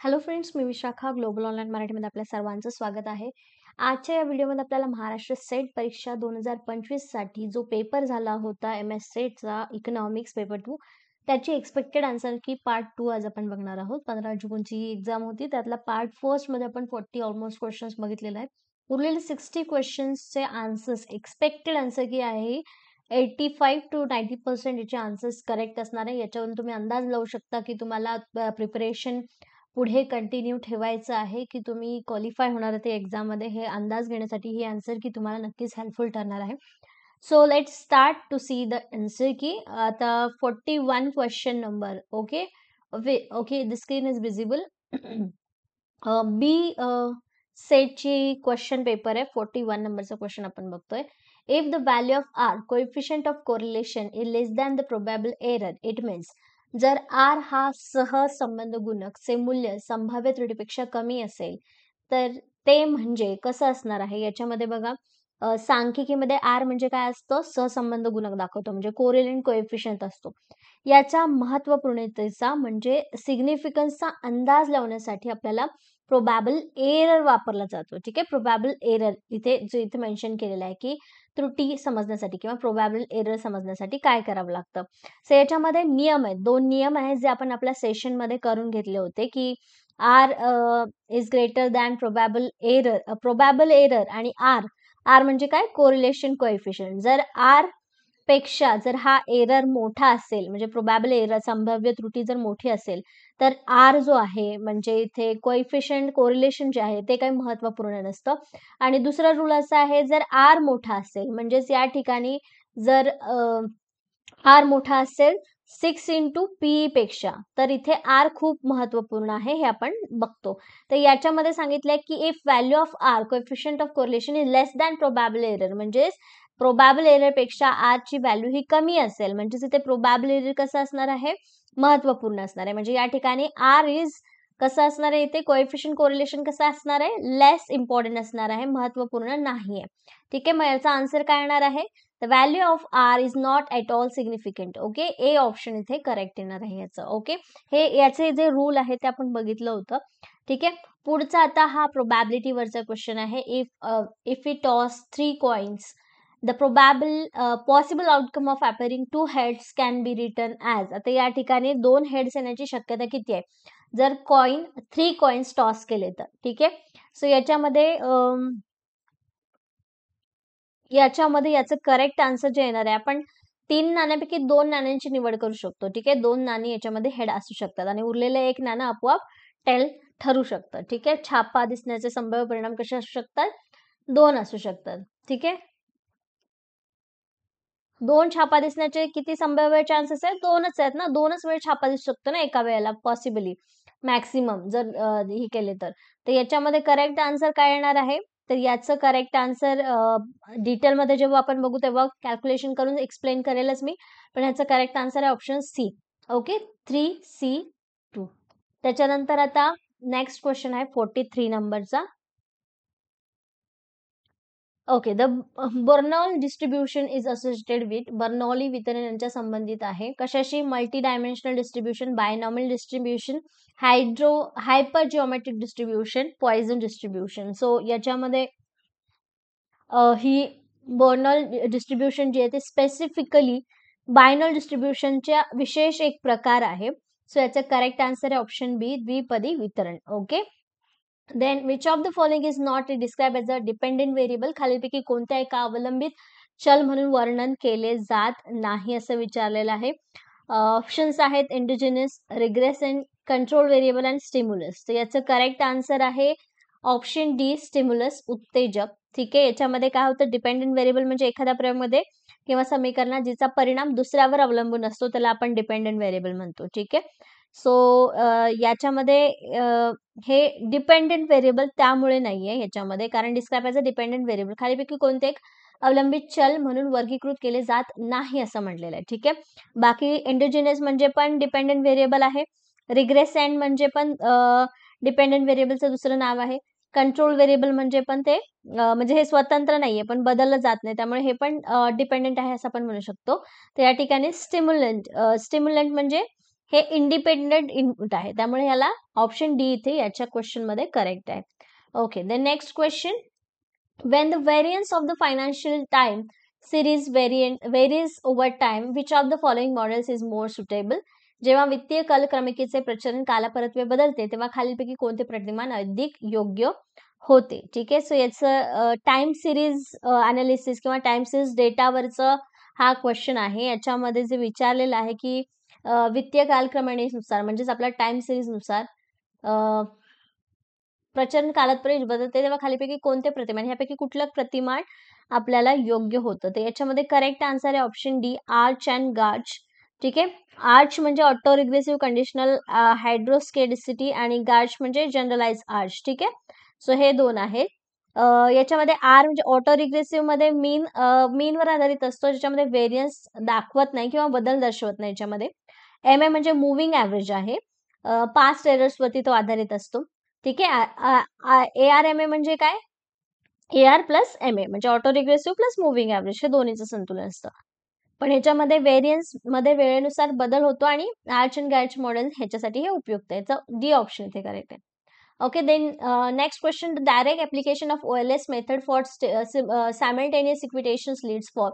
Hello friends, मी Vishakha global online मराठीमध्ये आपल्या सर्वांचं स्वागत आहे. आजच्या या व्हिडिओमध्ये आपल्याला महाराष्ट्र सेट परीक्षा 2025 साठी जो पेपर झाला होता MS सेटचा इकॉनॉमिक्स पेपर 2 त्याची एक्सपेक्टेड आन्सर की पार्ट 2 आज आपण बघणार आहोत. 15 जूनची ही एक्झाम होती. त्यातला पार्ट फर्स्ट मध्ये आपण 40 ऑलमोस्ट क्वेश्चन्स बघितलेले आहेत. उरलेले 60 क्वेश्चन्सचे आन्सर्स एक्सपेक्टेड आन्सर की आहे 85 to 90% याचे आन्सर्स करेक्ट असणार आहे. याच्यावरून तुम्ही अंदाज लावू शकता की तुम्हाला प्रिपरेशन पुढे कंटिन्यू ठेवायचं आहे की तुम्ही क्वालिफाय होणार आहे ते एक्झाममध्ये हे अंदाज घेण्यासाठी ही आन्सर की तुम्हाला नक्कीच हेल्पफुल ठरणार आहे. So let's start to see the answer key आता 41 question number. Okay okay the screen is visible. B सेटची क्वेश्चन पेपर आहे. 41 नंबरचा क्वेश्चन आपण बघतोय. If the value of R coefficient of correlation is less than the probable error it means जर R हा सहसंबंध गुणक चे मूल्य संभाव्य त्रुटीपेक्षा कमी असेल तर ते म्हणजे कसं असणार आहे. याच्यामध्ये बघा सांख्यिकीमध्ये आर म्हणजे काय असतं, सहसंबंध गुणक दाखवतो म्हणजे कोरिलेंट कोएफिशियंट असतो. याच्या महत्वपूर्णतेचा म्हणजे सिग्निफिकन्सचा अंदाज लावण्यासाठी आपल्याला प्रोबॅबल एरर वापरला जातो. ठीक आहे, प्रोबॅबल एरर इथे मेन्शन केलेलं आहे की त्रुटी समजण्यासाठी किंवा प्रोबॅबल एरर समजण्यासाठी काय करावं लागतं. सो याच्यामध्ये नियम आहेत, 2 नियम आहेत जे आपण आपल्या सेशनमध्ये करून घेतले होते की R is greater than probable error आणि आर म्हणजे काय, कोरिलेशन कोएफिशियंट. जर आर पेक्षा जर हा एरर मोठा असेल म्हणजे प्रोबॅबल एरर संभाव्य त्रुटी जर मोठी असेल तर आर जो आहे म्हणजे इथे कोएफिशियंट कोरिलेशन जे आहे ते काही महत्वपूर्ण नसतं. आणि दुसरा रूल असा आहे, जर आर मोठा असेल म्हणजेच या ठिकाणी जर आर मोठा असेल 6 इंटू पी पेक्षा तर इथे आर खूप महत्वपूर्ण आहे हे आपण बघतो. तर याच्यामध्ये सांगितलंय की if value of R coefficient of correlation is less than probable error म्हणजे प्रोबॅबल एरर पेक्षा आर ची व्हॅल्यू ही कमी असेल म्हणजेच इथे प्रोबॅबल एरर कसं असणार आहे, महत्वपूर्ण असणार आहे. म्हणजे या ठिकाणी आर इज कसं असणार आहे, इथे कोएफिशियंट कोरिलेशन कसं असणार आहे, लेस इम्पॉर्टंट असणार आहे, महत्वपूर्ण नाहीये. ठीक आहे, मग याचा आन्सर काय येणार आहे, the value of R is not at all significant. Okay, A option इथे करेक्ट येणार आहे याचं. ओके, हे याचे जे रूल आहे ते आपण बघितलं होतं. ठीक आहे, पुढचा आता हा प्रोबॅबिलिटी वरचा क्वेश्चन आहे. If we toss 3 coins the possible outcome of appearing 2 heads can be written as. आता या ठिकाणी 2 हेड्स येण्याची शक्यता किती आहे, जर 3 कॉइन्स टॉस केले तर. ठीक आहे, सो याच्यामध्ये याचं करेक्ट आन्सर जे येणार आहे, आपण 3 नाण्यांपैकी 2 नाण्यांची निवड करू शकतो. ठीक आहे, 2 नाणी याच्यामध्ये हेड असू शकतात आणि उरलेले 1 नाणं आपोआप टेल ठरू शकतं. ठीक आहे, छापा दिसण्याचे संभाव्य परिणाम कसे असू शकतात, 2 असू शकतात. ठीक आहे, 2 छापा दिसण्याचे किती संभाव्य चान्सेस आहेत, 2च आहेत ना, 2च वेळ छापा दिसू शकतो ना एका वेळेला पॉसिबली, मॅक्सिमम जर हे केले तर. तर याच्यामध्ये करेक्ट आन्सर काय येणार आहे, तर याचं करेक्ट आन्सर डिटेलमध्ये जेव्हा आपण बघू तेव्हा कॅल्क्युलेशन करून एक्सप्लेन करेलच मी, पण ह्याचं करेक्ट आन्सर आहे ऑप्शन सी. Okay, 3C2. त्याच्यानंतर आता नेक्स्ट क्वेश्चन आहे 43 नंबरचा. Okay, the Bernoulli distribution is associated with, Bernoulli वितरण यांच्या संबंधित आहे कशाशी, multi dimensional distribution, binomial distribution, hyper geometric distribution, Poisson distribution. So याच्यामध्ये ही बर्नॉल डिस्ट्रीब्यूशन जी आहे ते स्पेसिफिकली बायनॉल डिस्ट्रीब्यूशनच्या विशेष एक प्रकार आहे. सो याचं करेक्ट आन्सर आहे ऑप्शन बी, द्विपदी वितरण. Okay, then which of the following is not describe as a dependent variable, खालीलपैकी कोणत्या एका अवलंबित चल म्हणून वर्णन केले जात नाही असं विचारलेलं आहे. ऑप्शन्स आहेत इंडिजिनस, रिग्रेसेंट, कंट्रोल व्हेरिएबल आणि स्टिम्युलस. तर याचं करेक्ट आन्सर आहे ऑप्शन डी, स्टिम्युलस, उत्तेजक. ठीक आहे, याच्यामध्ये काय होतं, डिपेंडेंट व्हेरिएबल म्हणजे एखाद्या प्रयोगामध्ये किंवा समीकरणात जिचा परिणाम दुसऱ्यावर अवलंबून असतो त्याला आपण डिपेंडेंट व्हेरिएबल म्हणतो. ठीक आहे, सो याच्यामध्ये हे डिपेंडेंट व्हेरिएबल त्यामुळे नाहीये ह्याच्यामध्ये, कारण describe as a dependent variable खालीपैकी कोणते एक अवलंबित चल म्हणून वर्गीकृत केले जात नाही असं म्हटलेलं आहे. ठीक आहे, बाकी एंडोजिनस म्हणजे पण डिपेंडेंट व्हेरिएबल आहे, रिग्रेसेंट म्हणजे पण डिपेंडेंट व्हेरिएबलचं दुसरं नाव आहे, कंट्रोल व्हेरिएबल म्हणजे पण ते म्हणजे हे स्वतंत्र नाहीये पण बदललं जात नाही त्यामुळे हे पण डिपेंडेंट आहे असं आपण म्हणू शकतो. तर या ठिकाणी स्टिम्युलंट म्हणजे हे इंडिपेंडेंट इनपुट आहे, त्यामुळे याला ऑप्शन डी इथे याच्या क्वेश्चन मध्ये करेक्ट आहे. Okay, the next question, when the variance of the financial time series varies over time, which of the following models is more suitable? जेव्हा वित्तीय कालक्रमिकेचे प्रचलन कालापरत्वे बदलते तेव्हा खालीलपैकी कोणते प्रतिमान अधिक योग्य होते? ठीक आहे, सो याचं टाइम सिरीज अनालिसिस किंवा टाइम सिरीज डेटावरचं हा क्वेश्चन आहे. याच्यामध्ये जे विचारलेलं आहे की वित्तीय कालक्रमणेनुसार म्हणजेच आपल्या टाइम सिरीज नुसार प्रचंड कालांतरे बदलते तेव्हा खालीपैकी कोणते प्रतिमान, ह्यापैकी कुठलं प्रतिमान आपल्याला योग्य होतं? तर याच्यामध्ये करेक्ट आन्सर आहे ऑप्शन डी, आर्च अँड गार्च. ठीक आहे, आर्च म्हणजे ऑटो रिग्रेसिव्ह कंडिशनल हायड्रोस्केडिसिटी आणि गार्च म्हणजे जनरलाइज आर्च. ठीक आहे, सो हे दोन आहेत. याच्यामध्ये आर म्हणजे ऑटो रिग्रेसिव्ह मध्ये मीनवर आधारित असतो, ज्याच्यामध्ये व्हेरियन्स दाखवत नाही किंवा बदल दर्शवत नाही. याच्यामध्ये एम ए म्हणजे मुव्हिंग ॲव्हरेज आहे, पास्ट एरर्स वरती तो आधारित असतो. ठीक आहे, ए आर एम ए म्हणजे काय, A R plus M A म्हणजे auto regressive plus moving average, हे दोन्हीचं संतुलन असतं. पण ह्याच्यामध्ये व्हेरियन्स मध्ये वेळेनुसार बदल होतो आणि आर्च अँड गॅच मॉडेल ह्याच्यासाठी हे उपयुक्त आहे. याचं डी ऑप्शन इथे करेक्ट आहे. Okay, then next question, the direct application of OLS method for simultaneous equations leads for.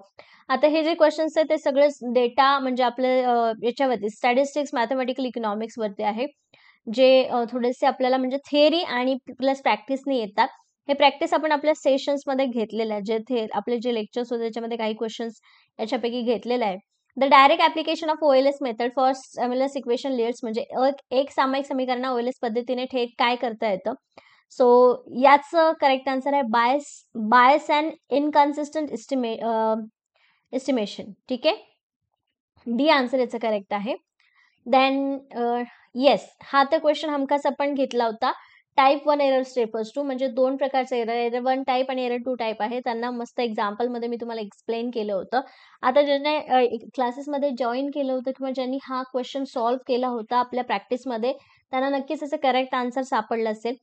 आता हे जे क्वेश्चन्स आहेत ते सगळे डेटा म्हणजे आपले याच्यावरती स्टॅटिस्टिक्स मॅथमॅटिकल इकॉनॉमिक्स वरती आहे, जे थोडेसे आपल्याला म्हणजे थिअरी आणि प्लस प्रॅक्टिसने येतात. हे प्रॅक्टिस आपण आपल्या सेशन्स मध्ये घेतलेलं आहे, जे आपले जे लेक्चर्स होते त्याच्यामध्ये काही क्वेश्चन्स याच्यापैकी घेतलेले आहे. The direct application of OLS method for simultaneous equation leads म्हणजे एक सामायिक समीकरण ओएलएस पद्धतीने थेट काय करता येतं? सो याचं करेक्ट आन्सर आहे बायस अँड इनकन्सिस्टंट एस्टिमेशन. ठीक आहे, डी आन्सर याचं करेक्ट आहे. देन येस, हा तर क्वेश्चन हमखास आपण घेतला होता. टाईप 1 एरर स्टेपर्स 2 म्हणजे दोन प्रकारचे एरर 1 टाईप आणि एरर 2 टाईप आहे. त्यांना मस्त एक्झाम्पल मध्ये मी तुम्हाला एक्सप्लेन केलं होतं. आता ज्यांनी क्लासेसमध्ये जॉईन केलं होतं किंवा ज्यांनी हा क्वेश्चन सॉल्व्ह केला होता आपल्या प्रॅक्टिसमध्ये, त्यांना नक्कीच त्याचं करेक्ट आन्सर सापडलं असेल.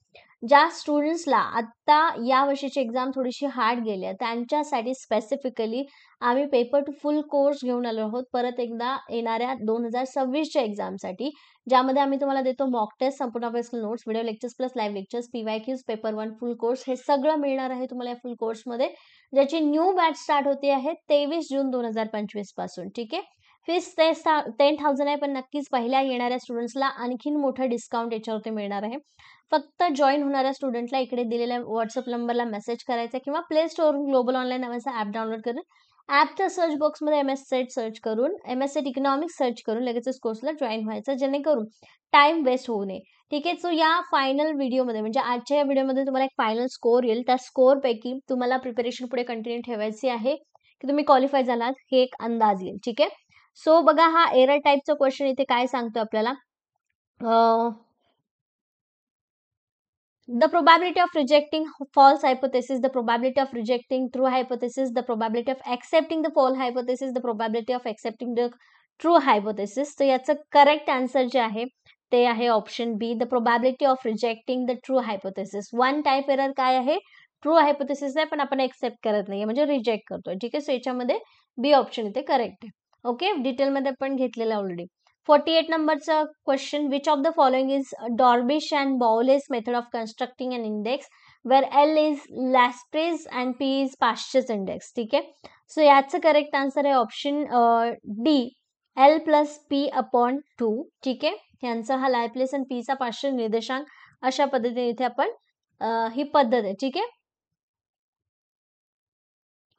ज्या स्टुडंट्सला आत्ता या वर्षीची एक्झाम थोडीशी हार्ड गेली आहे त्यांच्यासाठी स्पेसिफिकली आम्ही पेपर टू फुल कोर्स घेऊन आलो आहोत परत एकदा येणाऱ्या 2026च्या एक्झामसाठी, ज्यामध्ये आम्ही तुम्हाला देतो मॉक टेस्ट, संपूर्ण अभ्यासक्रम notes, video lectures plus live lectures, PYQs, paper 1 फुल कोर्स, हे सगळं मिळणार आहे तुम्हाला या फुल कोर्समध्ये, ज्याची न्यू बॅच स्टार्ट होते आहे 23 जून 2025 पासून. ठीक आहे, फीस 10,000 आहे, पण नक्कीच पहिल्या येणाऱ्या स्टुडंट्सला आणखीन मोठं डिस्काउंट याच्यावरती मिळणार आहे. फक्त जॉईन होणाऱ्या स्टुडंटला इकडे दिलेल्या व्हॉट्सअप नंबरला मेसेज करायचा किंवा प्ले स्टोअरवरून ग्लोबल ऑनलाईन नावाचा ॲप डाउनलोड करून ॲपच्या सर्च बॉक्समध्ये MS सेट सर्च करून MS सेट इकॉनॉमिक्स सर्च करून लगेचच कोर्सला जॉईन व्हायचं, जेणेकरून टाइम वेस्ट होऊ नये. ठीक आहे, सो या फायनल व्हिडिओमध्ये म्हणजे आजच्या या व्हिडिओमध्ये तुम्हाला एक फायनल स्कोर येईल. त्या स्कोरपैकी तुम्हाला प्रिपरेशन पुढे कंटिन्यू ठेवायची आहे की तुम्ही क्वालिफाय झालात हे एक अंदाज येईल. ठीक आहे, सो बघा हा एरर टाईपचा क्वेश्चन इथे काय सांगतो आपल्याला. The probability of rejecting false hypothesis, the probability of rejecting true hypothesis, the probability of accepting the false hypothesis, the probability of accepting the true hypothesis. तर याचं करेक्ट आन्सर जे आहे ते आहे option B, the probability of rejecting the true hypothesis. One type error काय आहे, true hypothesis आहे पण आपण एक्सेप्ट करत नाहीये म्हणजे रिजेक्ट करतोय. ठीक आहे, सो याच्यामध्ये बी ऑप्शन इथे करेक्ट आहे. ओके, डिटेलमध्ये आपण घेतलेलं ऑलरेडी. 48 नंबरचा question, which of the following is Dorbish and Bowley's method of constructing an index where L is Laspeyres and P is Paasche's index. ठीक आहे, सो याचं करेक्ट आन्सर आहे option D, L plus P upon 2. ठीक आहे, यांचा हा Laplace आणि पीचा पाश्चर निर्देशांक अशा पद्धतीने इथे आपण ही पद्धत आहे. ठीक आहे,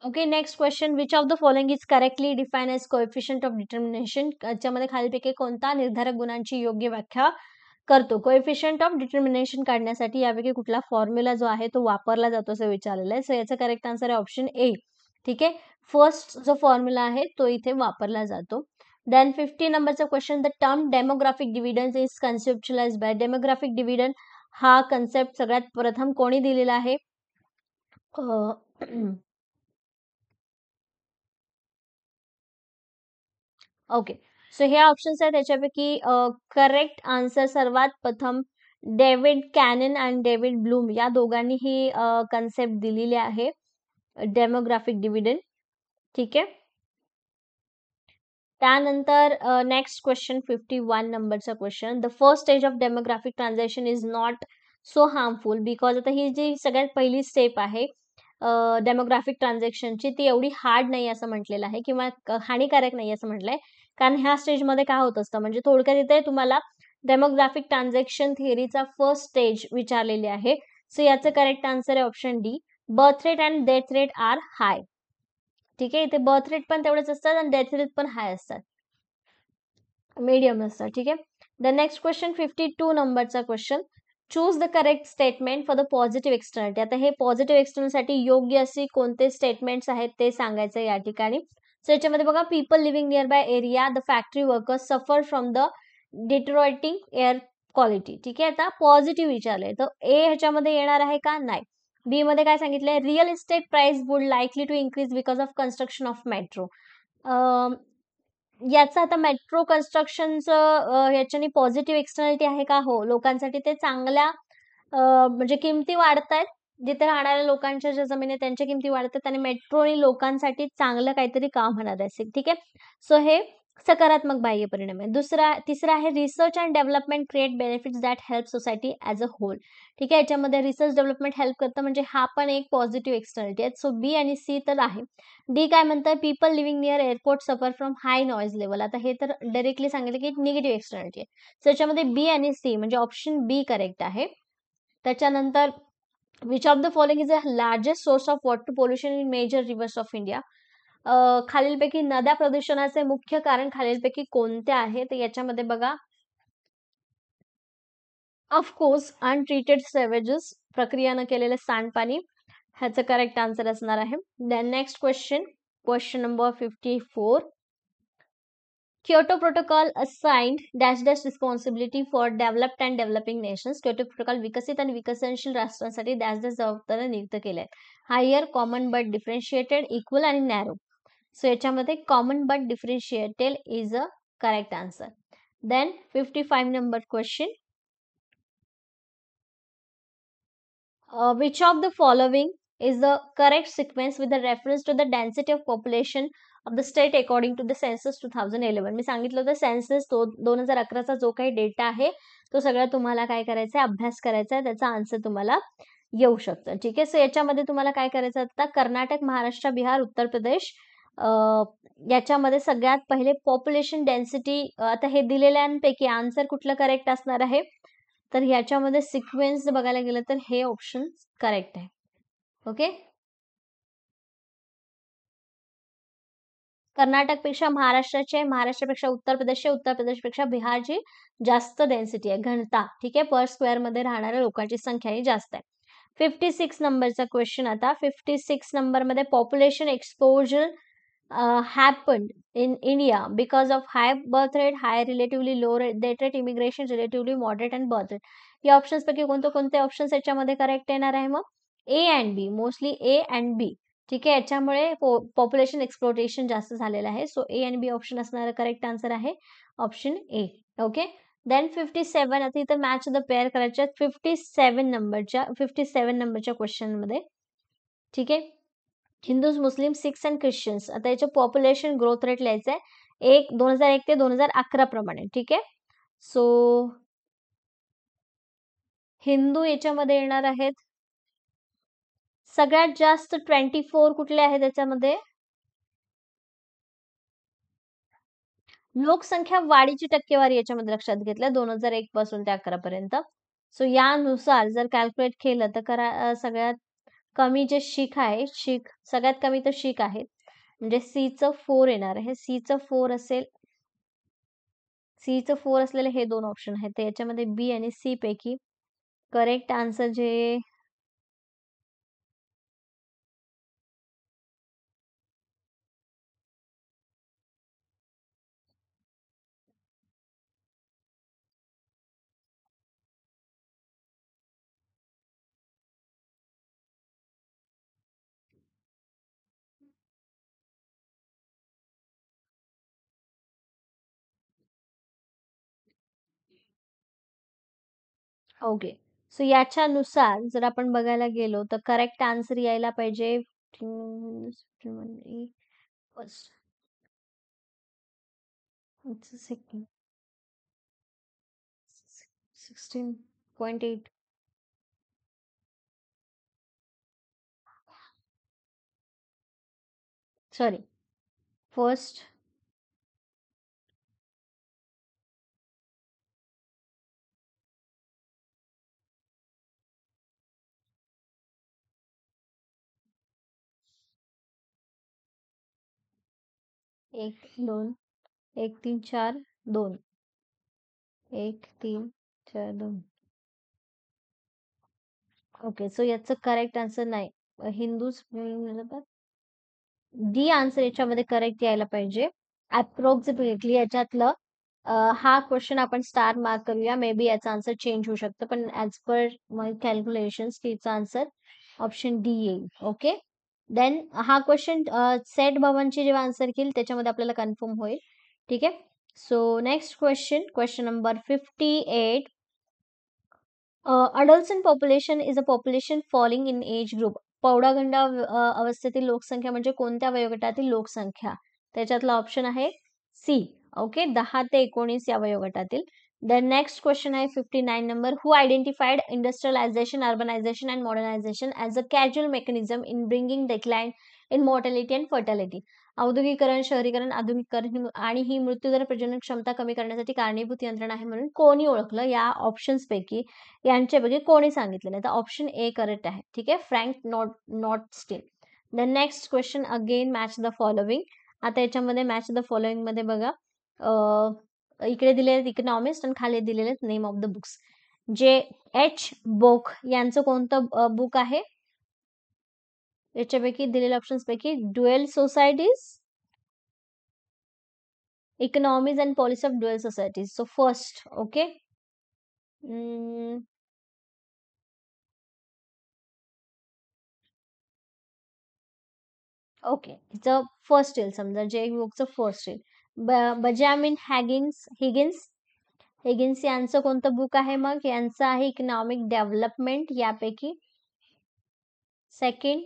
okay, next question, which of the following is correctly define as coefficient of determination. याच्यामध्ये खालीलपैकी कोणता निर्धारक गुणांची योग्य व्याख्या करतो? कोएफिशियंट ऑफ डिटर्मिनेशन काढण्यासाठी यापैकी कुठला फॉर्म्युला जो आहे तो वापरला जातो असं विचारलेलं आहे. सो याचा करेक्ट आन्सर आहे ऑप्शन ए. ठीक आहे, फर्स्ट जो फॉर्म्युला आहे तो इथे वापरला जातो. देन 50 नंबरचा question, the term demographic dividend is conceptualise by. Demographic dividend हा कन्सेप्ट सगळ्यात प्रथम कोणी दिलेला आहे? ओके, सो हे ऑप्शन्स आहेत त्याच्यापैकी करेक्ट आन्सर सर्वात प्रथम डेव्हिड कॅनन आणि डेव्हिड ब्लूम या दोघांनी ही कन्सेप्ट दिलेली आहे डेमोग्राफिक डिव्हिडंड. ठीक आहे, त्यानंतर नेक्स्ट क्वेश्चन 51 नंबरचा question. The first stage of demographic transaction is not so harmful because आता ही जी सगळ्यात पहिली स्टेप आहे डेमोग्राफिक ट्रान्झॅक्शनची ती एवढी हार्ड नाही असं म्हटलेलं आहे किंवा हानिकारक नाही असं म्हटलंय. कारण ह्या स्टेजमध्ये काय होत असतं म्हणजे थोडक्यात इथे तुम्हाला डेमोग्राफिक ट्रान्झॅक्शन थिअरीचा फर्स्ट स्टेज विचारलेली आहे. सो याचं करेक्ट आन्सर आहे option D. Birth rate and death rate are high. ठीक आहे, इथे बर्थ रेट पण तेवढेच असतात आणि डेथ रेट पण हाय असतात, मीडियम असतात. ठीक आहे. द नेक्स्ट क्वेश्चन 52 नंबरचा question. Choose the correct statement for the positive externality. आता हे पॉझिटिव्ह एक्सटर्नलसाठी योग्य अशी कोणते स्टेटमेंट्स आहेत ते सांगायचं या ठिकाणी. सो याच्यामध्ये बघा, people living near by area the factory workers suffer from the deteriorating air quality. ठीक आहे, आता पॉझिटिव्ह विचारलंय तर ए ह्याच्यामध्ये येणार आहे का? नाही. बी मध्ये काय सांगितलंय? Real estate price would likely to increase because of construction of metro. याचं आता मेट्रो कन्स्ट्रक्शनचं याच्याने पॉझिटिव्ह एक्सटर्नॅलिटी आहे का? हो, लोकांसाठी ते चांगल्या म्हणजे किमती वाढतायत. जिथे राहणाऱ्या लोकांच्या ज्या जमिनी आहेत त्यांच्या किमती वाढतात आणि मेट्रोने लोकांसाठी चांगलं काहीतरी काम होणार आहे. ठीक आहे. सो हे सकारात्मक बाह्य परिणाम आहे. तिसरा आहे research and development create benefits that help society as a whole. ठीक आहे, याच्यामध्ये रिसर्च डेव्हलपमेंट हेल्प करतं म्हणजे हा पण एक पॉझिटिव्ह एक्सटर्नॅलिटी आहे. सो बी आणि सी तर आहे. डी काय म्हणतं? People living near airport suffer from hi noise level. आता हे तर डायरेक्टली सांगितलं की निगेटिव्ह एक्सटर्नॅलिटी आहे. सो याच्यामध्ये बी आणि सी म्हणजे ऑप्शन बी करेक्ट आहे. त्याच्यानंतर which of the following is a largest source of water pollution in major rivers of India. खालीलपैकी नद्या प्रदूषणाचे मुख्य कारण खालीलपैकी कोणते आहे? तर याच्यामध्ये बघा, ऑफकोर्स अनट्रीटेड सेवेजेस, प्रक्रिया न केलेले सांडपाणी ह्याचं करेक्ट आन्सर असणार आहे. Then next question number 54. Kyoto Protocol assigned dash dash responsibility for developed and developing nations. Kyoto Protocol विकसित आणि विकसनशील राष्ट्रांसाठी dash dash जबाबदाऱ्या नियुक्त केल्या आहेत. Higher, common but differentiated, equal आणि नॅरो. सो याच्यामध्ये common but differentiated is a correct answer. Then 55 number question. Which of the following is the correct sequence with the reference to the density of population of the state according to the census 2011. मी सांगितलं होतं census 2011चा जो काही data आहे तो सगळा तुम्हाला काय करायचा आहे? अभ्यास करायचा आहे. त्याचा आन्सर तुम्हाला येऊ शकतं. ठीक आहे. सो याच्यामध्ये तुम्हाला काय करायचं आता? कर्नाटक, महाराष्ट्र, बिहार, उत्तर प्रदेश याच्यामध्ये सगळ्यात पहिले पॉप्युलेशन डेन्सिटी. आता हे दिलेल्यांपैकी आन्सर कुठलं करेक्ट असणार आहे? तर ह्याच्यामध्ये सिक्वेन्स बघायला गेलं तर हे ऑप्शन करेक्ट आहे. ओके. कर्नाटकपेक्षा महाराष्ट्राचे, महाराष्ट्रापेक्षा उत्तर प्रदेशचे, उत्तर प्रदेशपेक्षा बिहारची जास्त डेन्सिटी आहे, घनता. ठीक आहे, पर स्क्वेअर मध्ये राहणाऱ्या लोकांची संख्या ही जास्त आहे. 56 नंबरचा क्वेश्चन आता. 56 नंबर मध्ये population exposure happened in India because of high birth rate, high relatively low death rate, immigration relatively moderate and birth rate. या ऑप्शन्स पैकी कोणते ऑप्शन्स याच्यामध्ये करेक्ट येणार आहे? मग A and B, mostly A and B. ठीक आहे, याच्यामुळे पॉप्युलेशन एक्सप्लोटेशन जास्त झालेलं आहे. So A and B option असणारा करेक्ट आन्सर आहे ऑप्शन ए. ओके. देन 57. आता इथं मॅच द पेअर करायच्या 57 नंबरच्या क्वेश्चन मध्ये. ठीक आहे, Hindus, Muslim, Sikhs and Christians. आता याचं पॉप्युलेशन ग्रोथ रेट लिहायचं आहे 2001 ते 2011 प्रमाणे. ठीक आहे. सो हिंदू याच्यामध्ये येणार आहेत सगळ्यात जास्त 24. कुठले आहेत याच्यामध्ये? लोकसंख्या वाढीची टक्केवारी याच्यामध्ये लक्षात घेतल्या 2001 पासून ते 11 पर्यंत. सो यानुसार जर कॅल्क्युलेट केलं तर सगळ्यात कमी जे शीख आहे, सगळ्यात कमी तर शीख आहेत म्हणजे च 4 येणार आहे. च 4 असेल, च 4 असलेले हे दोन ऑप्शन आहेत. तर याच्यामध्ये बी आणि सी पैकी करेक्ट आन्सर जे ओके. सो याच्यानुसार जर आपण बघायला गेलो तर करेक्ट आन्सर यायला पाहिजे It's a second. 16.8. Sorry. First, 1, 2, 1, 3, 4, 2. 1, 3, 4, 2. Okay. So याचं करेक्ट आन्सर नाही. हिंदूज डी आन्सर याच्यामध्ये करेक्ट यायला पाहिजे. अप्रॉक्सिमेटली याच्यातलं हा क्वेश्चन आपण स्टार मार्क करूया. मे बी याचा आन्सर चेंज होऊ शकतं, पण ऍज पर माय कॅल्क्युलेशन्स याचा आन्सर ऑप्शन डी येईल. ओके. देन हा क्वेश्चन सेट भवनची जेव्हा आन्सर केली त्याच्यामध्ये आपल्याला कन्फर्म होईल. ठीक आहे. So next question, question number 58. adolescent population is a population falling in age group. पौगंड अवस्थेतील लोकसंख्या म्हणजे कोणत्या वयोगटातील लोकसंख्या? त्याच्यातला ऑप्शन आहे सी. ओके. 10 ते 19 या वयोगटातील. द नेक्स्ट क्वेश्चन आहे 59 number. Who identified industrialisation, urbanisation and modernisation as a casual mechanism in bringing decline in mortality and fertility? औद्योगिकरण, शहरीकरण, आधुनिकीकरण आणि ही मृत्यूदर प्रजनन क्षमता कमी करण्यासाठी कारणीभूत यंत्रणा आहे म्हणून कोणी ओळखलं? या ऑप्शन्स पैकी यांच्यापैकी कोणी सांगितलं नाही? तर ऑप्शन ए करेक्ट आहे. ठीक आहे. Frank not not steel. The next question again match the following. आता याच्यामध्ये मॅच द फॉलोविंग मध्ये बघा, इकडे दिलेले इकॉनॉमिस्ट आणि खाली दिलेले name of the books. J H Boeke यांचं कोणतं बुक आहे? याच्यापैकी दिलेल्या ऑप्शन्स पैकी dual societies, economies and policy of dual societies. So first, okay. Okay. हिचं फर्स्ट येईल समजा, जे बुकचं फर्स्ट येईल. बजामिन हिगिन्स हिगिन्स यांचं कोणतं बुक आहे? मग यांचं आहे इकॉनॉमिक डेव्हलपमेंट यापैकी. Second,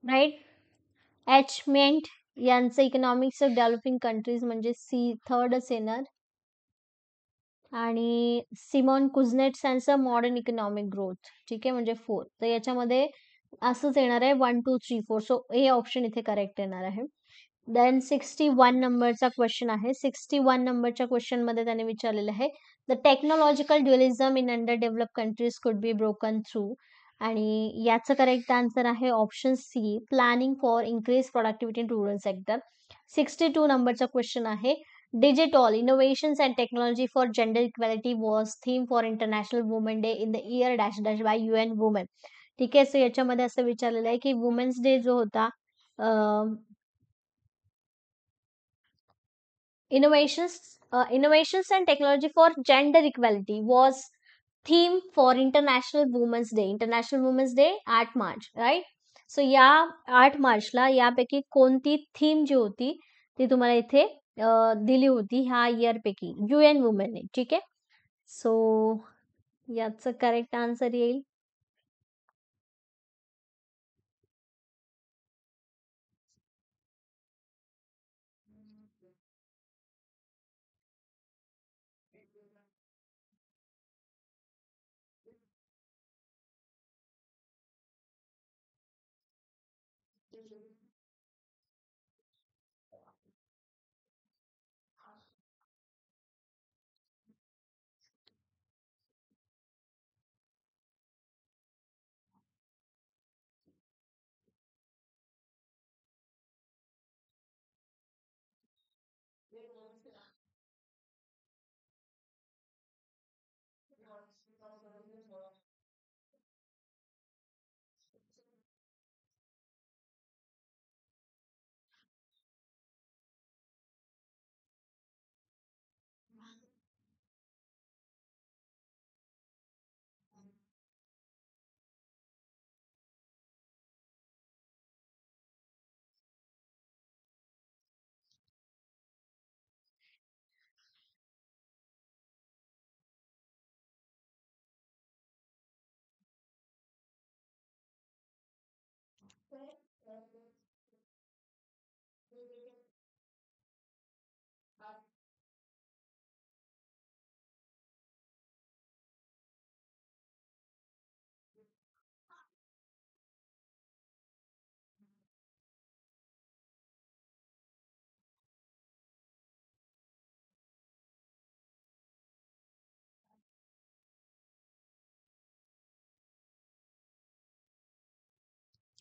right. एचमेंट यांचं इकॉनॉमिक्स ऑफ डेव्हलपिंग कंट्रीज म्हणजे सी थर्डच येणार. आणि सिमॉन कुझनेट्स यांचं मॉडर्न इकॉनॉमिक ग्रोथ. ठीक आहे, म्हणजे 4. तर याच्यामध्ये असंच येणार आहे 1, 2, 3, 4. सो ए ऑप्शन इथे करेक्ट येणार आहे. देन 61 नंबरचा क्वेश्चन आहे. 61 नंबरच्या क्वेश्चन मध्ये त्याने विचारलेलं आहे, the technological dualism in under develop countries could be broken through. आणि याचं करेक्ट आन्सर आहे option C, planning for increase productivity in rural sector. 62 नंबरचा क्वेश्चन आहे, digital innovations and technology for gender equality was theme for international women day in the year dash dash by UN women. ठीक आहे. So याच्यामध्ये असं विचारलेलं आहे की women's day जो होता, innovations and technology for gender equality was theme for international women's day. International women's day 8 March, right. So या 8 मार्चला यापैकी कोणती थीम जी होती ती तुम्हाला इथे दिली होती ह्या इयर पैकी UN वुमेनने. ठीक आहे. सो याचं करेक्ट आन्सर येईल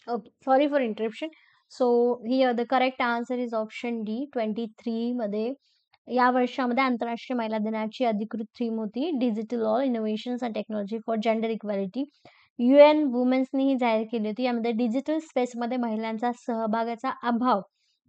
Okay, sorry for interruption. So here the correct answer is option D 23 मध्ये या वर्षामध्ये आंतरराष्ट्रीय महिला दिनाची अधिकृत थीम होती digital law innovations and technology for gender equality. UN वुमेन्सनी ही जाहीर केली होती. यामध्ये डिजिटल स्पेसमध्ये महिलांचा सहभागाचा अभाव,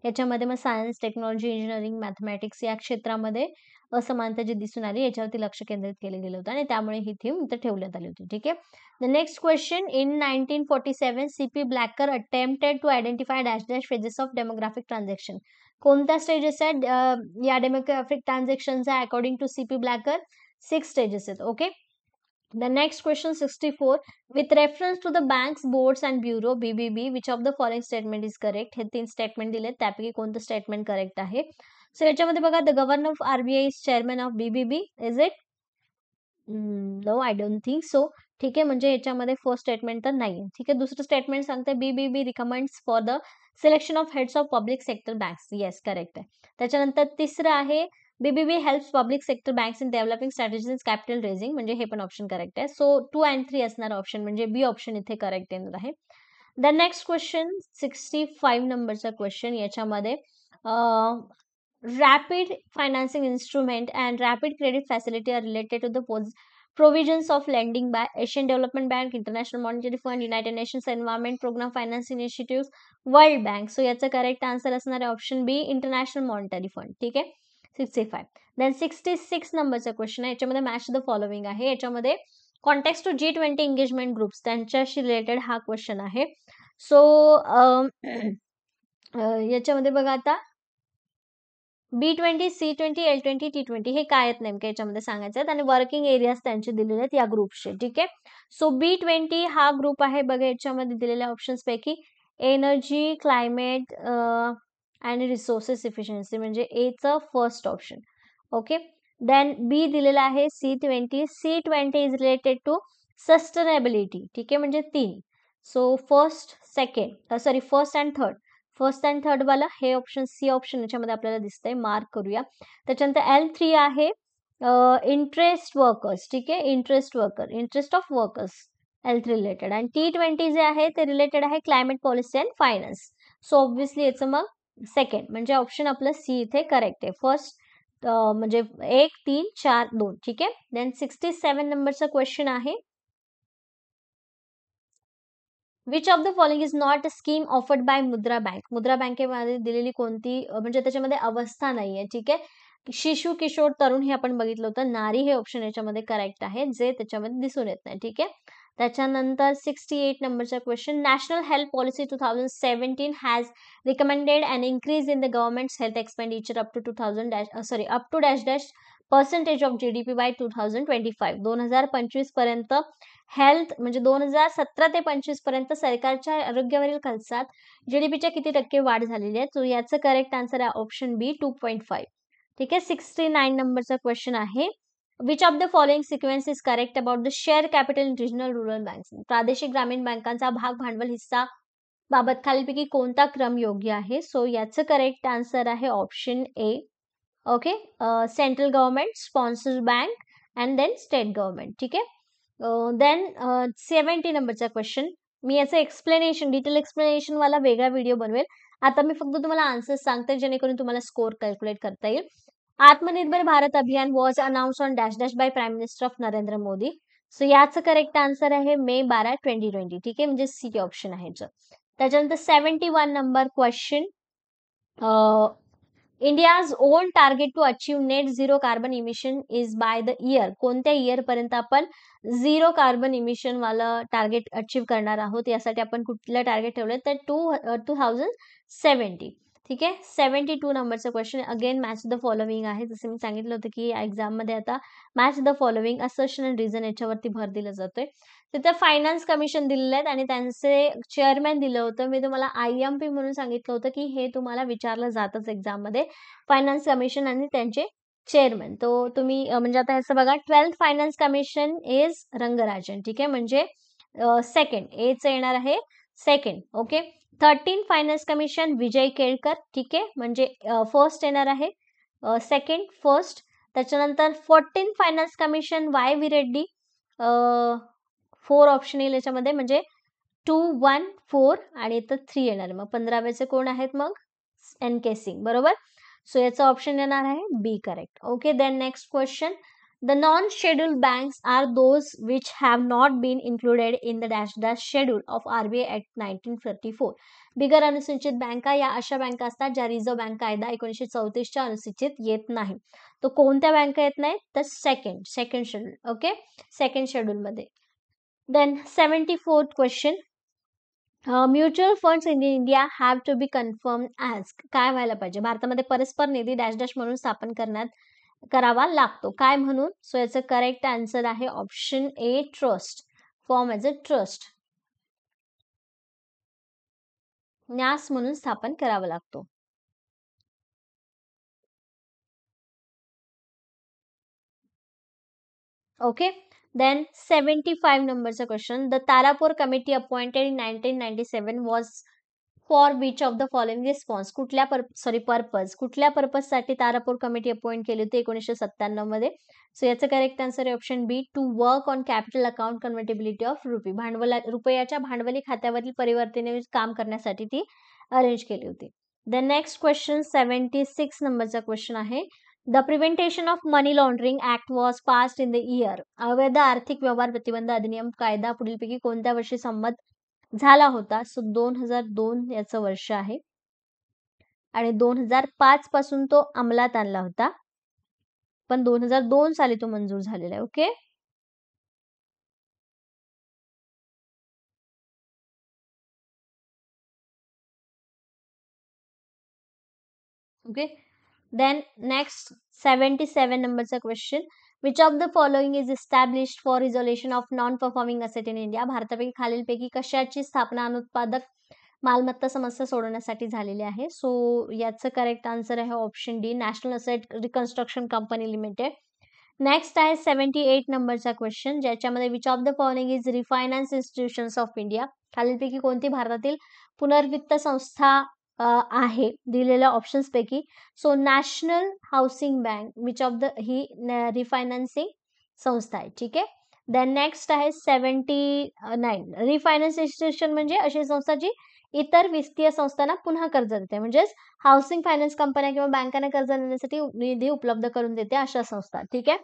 याच्यामध्ये मग सायन्स, टेक्नॉलॉजी, इंजिनिअरिंग, मॅथमॅटिक्स या क्षेत्रामध्ये असमानता जी दिसून आली याच्यावरती लक्ष केंद्रित केलं गेलं होतं आणि त्यामुळे ही थीम इथं ठेवण्यात आली होती. ठीक आहे. The next question, in 1947, C.P. Blacker attempted to identify dash dash phases of demographic transaction. कोणत्या स्टेजेस आहेत या डेमोग्राफिक ट्रान्झॅक्शनचा according to CP Blacker? 6 stages आहेत. Okay. The next question 64, with reference to the banks, boards and bureau BBB, which of the following statement is correct? हे 3 statement दिले, त्यापैकी कोणतं statement correct आहे? सो याच्यामध्ये बघा, the governor of RBI is chairman of BBB. Is it? No, I don't think so. ठीक आहे, म्हणजे याच्यामध्ये फर्स्ट स्टेटमेंट तर नाही. ठीक आहे. दुसरं स्टेटमेंट सांगते BBB recommends for the selection of heads of public sector banks. Yes, correct आहे. त्याच्यानंतर तिसरं आहे BBB helps public sector banks in developing strategies capital raising, म्हणजे हे पण ऑप्शन करेक्ट आहे. सो 2 आणि 3 असणार ऑप्शन, म्हणजे बी ऑप्शन इथे करेक्ट येणार आहे. द नेक्स्ट क्वेश्चन 65 नंबरचा क्वेश्चन, याच्यामध्ये rapid financing instrument and rapid credit facility are related to the provisions of lending by Asian Development Bank, International Monetary Fund, United Nations Environment Program Finance Initiatives, World Bank. So याचा correct answer असणार आहे option बी, international monetary fund. ठीक आहे. 65. Then 66 नंबरचा question आहे, याच्यामध्ये match the following आहे. याच्यामध्ये context to G20 engagement groups त्यांच्याशी रिलेटेड हा क्वेश्चन आहे. सो याच्यामध्ये बघा आता B20, C20, L20, T20 हे काय आहेत नेमके याच्यामध्ये सांगायचे आहेत आणि वर्किंग एरियाज त्यांचे दिलेले आहेत या ग्रुपचे. ठीक आहे. सो B20 हा ग्रुप आहे बघा, याच्यामध्ये दिलेल्या ऑप्शन्स पैकी energy, climate and resources efficiency, म्हणजे ए चं फर्स्ट ऑप्शन. ओके. देन बी दिलेला आहे C20. C20 is related to sustainability. ठीक आहे, म्हणजे 3. So first and third. First and third वाला हे ऑप्शन, सी ऑप्शन याच्यामध्ये आपल्याला दिसतंय, मार्क करूया. त्याच्यानंतर L3 आहे इंटरेस्ट वर्कर्स. ठीक आहे, interest of workers L3 related. आणि T20 जे आहे ते रिलेटेड आहे climate policy and finance. So obviously याचं मग सेकंड, म्हणजे ऑप्शन आपलं सी इथे करेक्ट आहे. फर्स्ट म्हणजे 1, 3, 4, 2. ठीक आहे. देन 67 नंबरचा क्वेश्चन आहे, which of the following is not a scheme offered by मुद्रा बँक. मुद्रा बँकेमध्ये दिलेली कोणती, म्हणजे त्याच्यामध्ये अवस्था नाहीये. ठीक आहे. शिशु, किशोर, तरुण हे आपण बघितलं होतं. नारी हे ऑप्शन याच्यामध्ये करेक्ट आहे, जे त्याच्यामध्ये दिसून येत नाही. ठीक आहे. त्याच्यानंतर 68 नंबरचा question, national health policy 2017 has recommended an increase in the government's health expenditure up to dash dash percentage of GDP by 2025. 2025 पर्यंत हेल्थ, म्हणजे 2017 ते 25 पर्यंत सरकारच्या आरोग्यावरील खर्चात GDPच्या किती टक्के वाढ झालेली आहे. सो याचं करेक्ट आन्सर आहे ऑप्शन बी 2.5. ठीक आहे. 69 नंबरचा क्वेश्चन आहे, which of the following sequence is correct about the share capital in regional rural banks. प्रादेशिक ग्रामीण बँकांचा भाग भांडवल हिस्सा बाबत खालीलपैकी कोणता क्रम योग्य आहे. सो याचं करेक्ट आन्सर आहे option A. Okay. Central government, sponsored bank and then state government. ठीक आहे. देन 70 नंबरचा क्वेश्चन, मी याचं एक्सप्लेनेशन, डिटेल एक्सप्लेनेशन वाला वेगळा व्हिडिओ बनवेल. आता मी फक्त तुम्हाला आन्सर सांगते जेणेकरून तुम्हाला स्कोर कॅल्क्युलेट करता येईल. Atmanirbhar Bharat Abhiyan was announce on dash dash by prime minister of Narendra Modi. So याचं करेक्ट आन्सर आहे मे 12, 2020. ठीक आहे, म्हणजे सी ऑप्शन आहे. त्याच्यानंतर 71 number question, India's own target to achieve net zero carbon emission is by the year. कोणत्या इयर पर्यंत आपण झिरो कार्बन इमिशन वाला टार्गेट अचीव करणार आहोत, यासाठी आपण कुठलं टार्गेट ठेवलं तर 2070. ठीक आहे. 72 नंबरचा question, again match the following आहे. जसं मी सांगितलं होतं की एक्झाम मध्ये आता match the following, assertion and reason याच्यावरती भर दिला जातोय. तिथे फायनान्स कमिशन दिलेले आहेत आणि त्यांचे चेअरमॅन दिलं होतं. मी तुम्हाला IMP म्हणून सांगितलं होतं की हे तुम्हाला विचारलं जातच एक्झाममध्ये, फायनान्स कमिशन आणि त्यांचे चेअरमॅन. तो तुम्ही म्हणजे आता ह्याचं बघा, 12th finance commission is Rangarajan, ठीक आहे, म्हणजे सेकंड, एचं येणार आहे second. Okay. 13 finance commission Vijay Kelkar, ठीक आहे, म्हणजे फर्स्ट येणार आहे, सेकंड फर्स्ट. त्याच्यानंतर 14 finance commission YV Reddy, 4 option येईल याच्यामध्ये, म्हणजे 2, 1, 4 आणि इथं 3 येणार आहे. मग 15वेचे कोण आहेत मग? NK सिंग, बरोबर. सो याचा ऑप्शन येणार आहे B, correct. Okay. Then next question, the non-scheduled banks are those which have not been included in the dash dash schedule of RBI Act 1934. बिगर अनुसूचित बँका या अशा बँका असतात ज्या रिझर्व्ह बँक कायदा 1934च्या अनुसूचित येत नाही. तो कोणत्या बँका येत नाहीत? तर second schedule. Okay, second schedule मध्ये. Then 74th question, mutual funds in India have to be confirm as. काय व्हायला पाहिजे? भारतामध्ये परस्पर निधी डॅश डॅश म्हणून स्थापन करावा लागतो. काय म्हणून? सो याचं करेक्ट आन्सर आहे option A, trust. Form as a trust, न्यास म्हणून स्थापन करावा लागतो. ओके. देन 75 नंबरचा question, the Tarapur committee appointed in 1997 was for which of the following response. कुठल्या पर्पजसाठी तारापूर कमिटी अपॉइंट केली होती 1997 मध्ये? सो याचं करेक्ट आन्सर आहे option B, to work on capital account convertibility of rupee. रुपयाच्या भांडवली खात्यावरील परिवर्तने काम करण्यासाठी ती अरेंज केली होती. द नेक्स्ट क्वेश्चन 76 नंबरचा क्वेश्चन आहे, the prevention of money laundering act was passed in the year. अवैध आर्थिक व्यवहार प्रतिबंध अधिनियम कायदा पुढीलपैकी कोणत्या वर्षी संमत झाला होता? सो 2002 याचं वर्ष आहे आणि 2005 पासून तो अंमलात आणला होता, पण 2002 साली तो मंजूर झालेला आहे. ओके. ओके. देन नेक्स्ट 77 नंबरचा question, which of the following is established for resolution of non performing asset in India. भारतापैकी खालीलपैकी कशाची स्थापना अनुत्पादक मालमत्ता समस्या सोडवण्यासाठी झालेली आहे? सो याचं करेक्ट आन्सर आहे option D, national asset reconstruction company limited. Next आहे 78 नंबरचा क्वेश्चन, ज्याच्यामध्ये which of the following is refinance institutions of India. खालीलपैकी कोणती भारतातील पुनर्वित्त संस्था आहे दिलेल्या ऑप्शन्स पैकी? So national housing bank, which of the ही रिफायनान्सिंग संस्था आहे, ठीक आहे. देन नेक्स्ट आहे 79, रिफायनान्स इन्स्टिट्यूशन म्हणजे अशी संस्था जी इतर वित्तीय संस्थांना पुन्हा कर्ज देते, म्हणजेच हाऊसिंग फायनान्स कंपन्या किंवा बँकांना कर्ज देण्यासाठी निधी उपलब्ध करून देते अशा संस्था, ठीक आहे.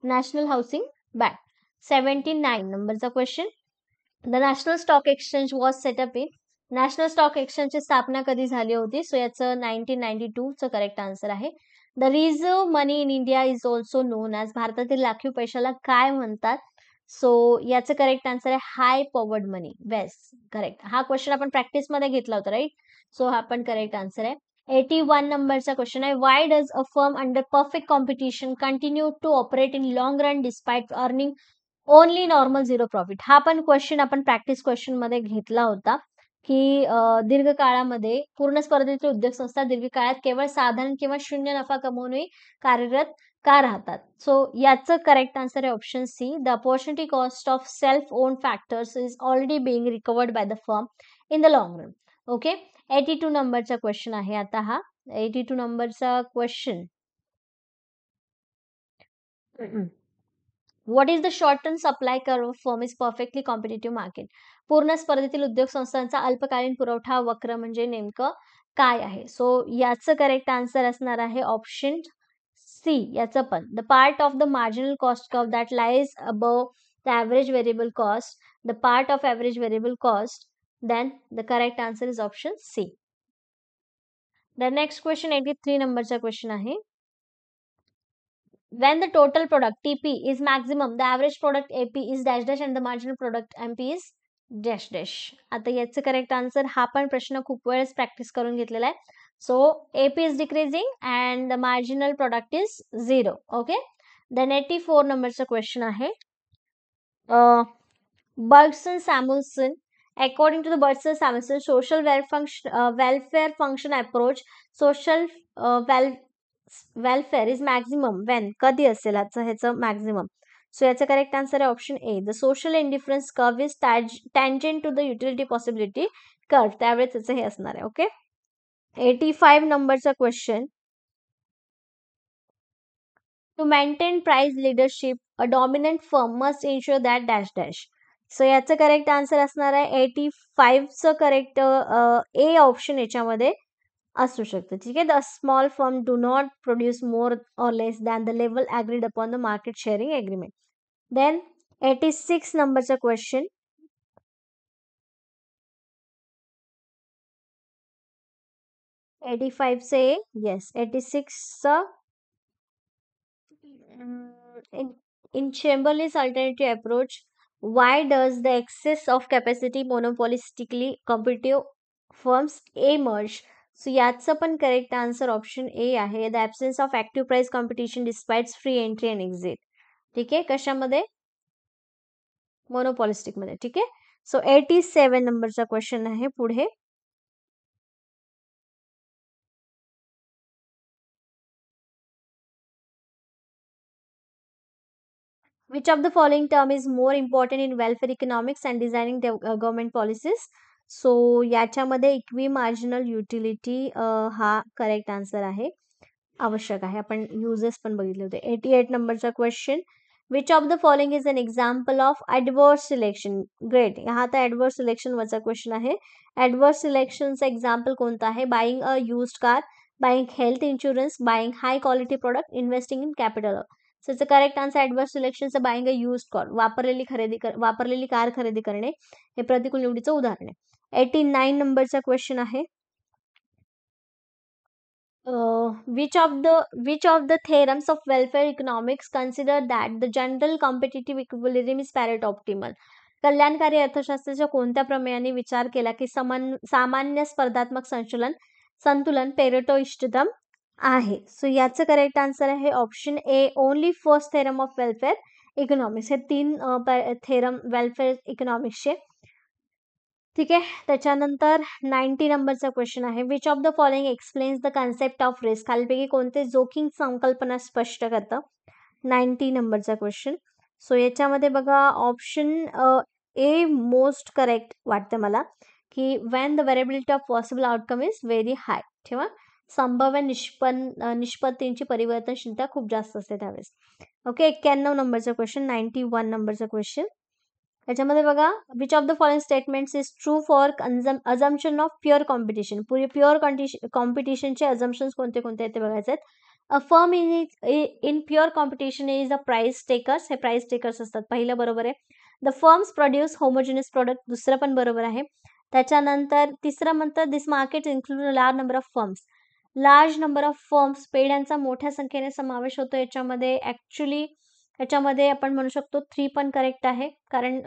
National housing bank. 79 नंबरचा question, the national stock exchange was set up in. National stock एक्सचेंजची स्थापना कधी झाली होती? सो याचं 1992 चं करेक्ट आन्सर आहे. The reserve money in India is also known as. भारतातील राखीव पैशाला काय म्हणतात? सो याचं करेक्ट आन्सर आहे high powered money. Best, correct. हा क्वेश्चन आपण प्रॅक्टिसमध्ये घेतला होता, राईट? सो हा पण करेक्ट आन्सर आहे. 81 नंबरचा क्वेश्चन आहे, why does a firm under perfect competition continue to operate in long run despite earning only normal zero profit. हा पण क्वेश्चन आपण प्रॅक्टिस क्वेश्चन मध्ये घेतला होता की दीर्घकाळामध्ये पूर्ण स्पर्धेतील उद्योग संस्था दीर्घकाळात केवळ साधारण किंवा शून्य नफा कमवूनही कार्यरत का राहतात? सो याचं करेक्ट आन्सर आहे option C, the opportunity cost of self own factors is already being recovered by the firm in the long run. Okay. 82 नंबरचा क्वेश्चन आहे आता हा. 82 नंबरचा question, what is the short term supply curve firm is perfectly competitive market. पूर्ण स्पर्धेतील उद्योग संस्थांचा अल्पकालीन पुरवठा वक्र म्हणजे नेमकं काय आहे? सो याचं करेक्ट आन्सर असणार आहे ऑप्शन सी, याचं पण, the part of the marginal cost curve that lies above the average variable cost, the part of average variable cost. Then the correct answer is option C. The next question 83 नंबरचा question आहे, when the total product TP is maximum, the average product AP is dash dash and the marginal product MP is dash dash. आता याचं correct answer, हा पण प्रश्न खूप वेळेस practice करून घेतलेला आहे. So AP is decreasing and the marginal product is 0. Okay. Then 84 नंबरचा क्वेश्चन आहे, Bergson Samuelson. According to the Bergson Samuelson welfare function approach, social welfare is maximum when, कधी असेल ह्याचं maximum. So याचा करेक्ट आन्सर आहे option A. The social indifference curve is tangent to the utility possibility curve. त्यावेळेस त्याचं हे असणार आहे. ओके. 85 नंबरचा question. To maintain price leadership a dominant firm must ensure that dash dash. So याचं correct answer असणार आहे 85चं करेक्ट ए ऑप्शन याच्यामध्ये असू शकतं. ठीक आहे. The small firm do not produce more or less than the level agreed upon the market sharing agreement. Then 86 नंबरचा question. 85चे येस. 86चं in Chamberlain's alternative approach, why does the excess of capacity monopolistically competitive firms emerge? So याचं पण correct answer option A आहे. The absence of active price competition despite free entry and exit. ठीक आहे. कशामध्ये? Monopolistic मध्ये. ठीक आहे. So 87 नंबरचा क्वेश्चन आहे पुढे. Which of the following term is more important in welfare economics and designing the government policies? So याच्यामध्ये इक्वी मार्जिनल युटिलिटी हा करेक्ट आन्सर आहे. आवश्यक आहे. आपण युजेस पण बघितले होते. 88 नंबरचा question. Which of the following is an example of adverse selection? Great. हा तर ॲडवर्स सिलेक्शन वरचा क्वेश्चन आहे. ॲडवर्स सिलेक्शनचा एक्झाम्पल कोणता आहे? Buying a used car, buying health insurance, buying high quality product, investing in capital. So it's correct answer adverse सिलेक्शनचं buying a used car, वापरलेली car खरेदी करणे हे प्रतिकूल निवडीचं उदाहरण आहे. 89 नंबरचा क्वेश्चन आहे. which of the theorems of welfare economics consider that the general competitive equilibrium is Pareto optimal? कल्याणकारी अर्थशास्त्राच्या कोणत्या प्रमेयाने विचार केला की सामान्य स्पर्धात्मक संतुलन पेरेटो इष्टतम आहे? सो याचं करेक्ट आन्सर आहे option A. Only first theorem of welfare economics. हे 3 थेरम वेलफेअर इकॉनॉमिक्सचे. ठीक आहे. त्याच्यानंतर 90 नंबरचा क्वेश्चन आहे. Which of the following explains the concept of risk? खालीपैकी कोणते जोखीम संकल्पना स्पष्ट करतं? 90 नंबरचा क्वेश्चन. सो याच्यामध्ये बघा ऑप्शन ए मोस्ट करेक्ट वाटतं मला, की Wien the variability of possible outcome is very high. ठेवा. संभाव्य निष्पत्तींची परिवर्तनशीलता खूप जास्त असते त्यावेळेस. ओके. 91 नंबरचा क्वेश्चन. 91 नंबरचा क्वेश्चन. याच्यामध्ये बघा which of the following statements is true for assumption of pure competition? Pure कॉम्पिटिशनचे अजम्पशन्स कोणते कोणते आहेत ते बघायचे आहेत. A firm in pure competition is a price takers. हे प्राइस टेकर्स असतात. पहिलं बरोबर आहे. The firms produce homogeneous product. दुसरं पण बरोबर आहे. त्याच्यानंतर तिसरं म्हणतं this market include large number of firms. Large number of firms पेढ्यांचा मोठ्या संख्येने समावेश होतो याच्यामध्ये. ऍक्च्युली याच्यामध्ये आपण म्हणू शकतो 3 पण करेक्ट आहे. कारण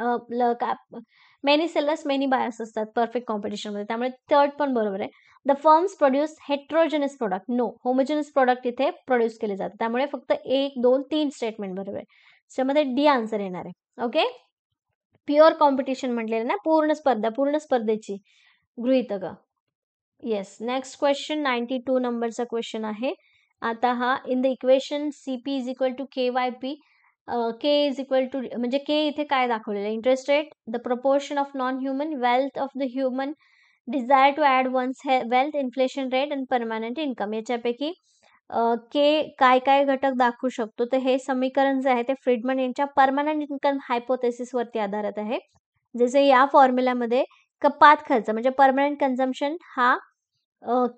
मेनी सेलर्स मेनी बायर्स असतात परफेक्ट कॉम्पिटिशनमध्ये. त्यामुळे थर्ड पण बरोबर आहे. The firms produce heterogeneous product. No, homogeneous product इथे प्रोड्यूस केले जातात. त्यामुळे फक्त 1, 2, 3 स्टेटमेंट बरोबर आहे. त्याच्यामध्ये डी आन्सर येणार आहे. ओके. प्युअर कॉम्पिटिशन म्हटलेलं ना, पूर्ण स्पर्धेची गृहीतक. येस. नेक्स्ट क्वेश्चन 92 नंबरचा क्वेश्चन आहे. आता हा in the equation CP is equal to KYP. K is equal to म्हणजे के इथे काय दाखवलेलं आहे? Interest rate, the proportion of non human, wealth of the human, desire to add one's wealth, inflation rate and permanent income. याच्यापैकी K काय काय घटक दाखवू शकतो? तर हे समीकरण जे आहे ते फ्रीडमन यांच्या परमनंट इन्कम हायपोथेसिस वरती आधारित आहे. जसे या फॉर्म्युलामध्ये कपात खर्च म्हणजे परमनंट कन्झम्पशन हा